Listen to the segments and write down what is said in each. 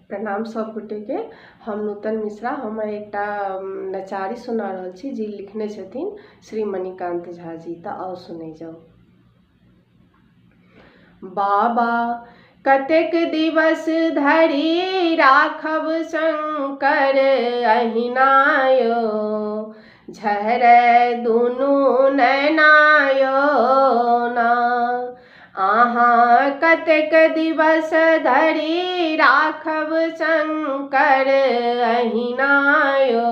प्रणाम सब गोटे के। हम नूतन मिश्रा हम एकटा नचारी सुना रहल छी जी लिखने छथिन श्री मणिकांत झा जी। तऽ आओ सुनै जाओ। बाबा कतेक दिवस धरि राखब शंकर अहिनायो, झहरै दुनू नैनायो ना। अहाँ कतेक दिवस धरि राखब शंकर अहिनायो,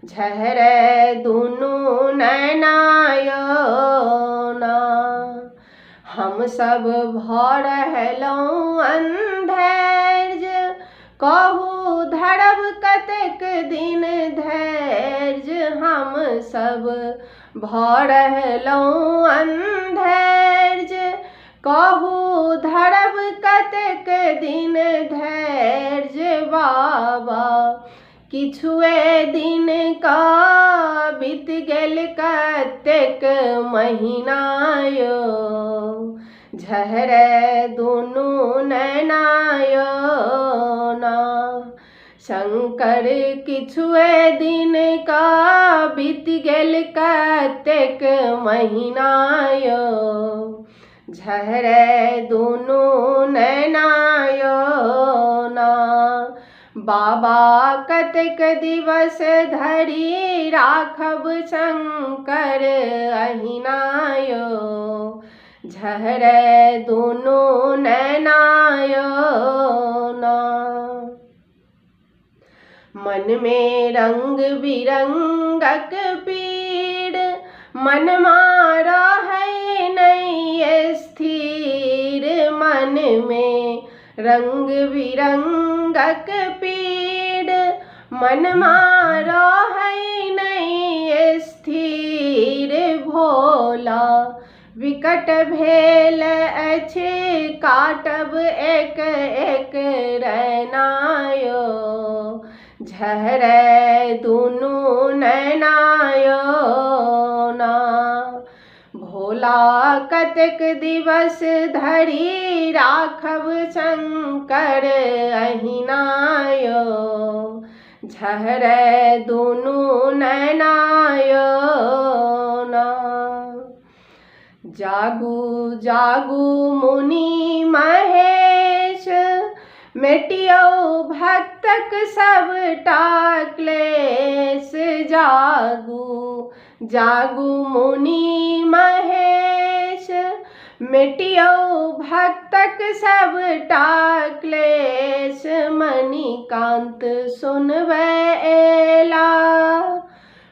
झहरै दुनू नैनायो ना। हम सब भऽ रहलहुँ अन्धैर्य, कहू धरब कतेक दिन धैर्य। हम सब भऽ रहलहुँ अन्धैर्य, कहू धरब कतेक दिन धैर्य। बाबा किछुए दिन का बीत गेल कतेक महीनायो, झहरै दुनू नैनायो ना। शंकर किछुए दिन का बीत गेल कतेक महीनायो, झहरै दुनू नैनायो ना। बाबा कतेक दिवस धरि राखब शंकर अहिनायो, झहरै दुनू नैनायो ना। मन में रंग बिरंगक पीड़, मनमा रहै नहि स्थिर। मन में रंग बिरंगक पीड़, मनमा रहै नहि स्थिर। भोला विकट भेल अछि काटब एक एक रैनायो, झहरै दुनू नैनायो ना। भोला कतेक दिवस धरि राखब शंकर अहिनायो, झहरै दुनू नैनायो ना। जागू जागू मुनि महेश, मेटियौ भक्तक सबटा क्लेश। जागू जागू मुनि महेश, मेटियौ भक्तक सबटा क्लेश। मणिकांत सुनबै एला,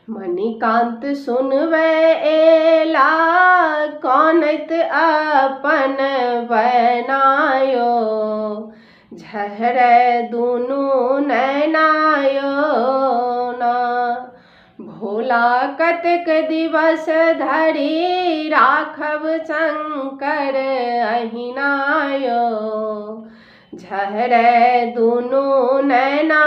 मणिकांत सुनबै एला, कानैत अपन बैनायो, झहरै दुनू नैनायो ना। भोला कतेक दिवस धरि राखब शंकर अहिनायो, झहरै दुनू नैना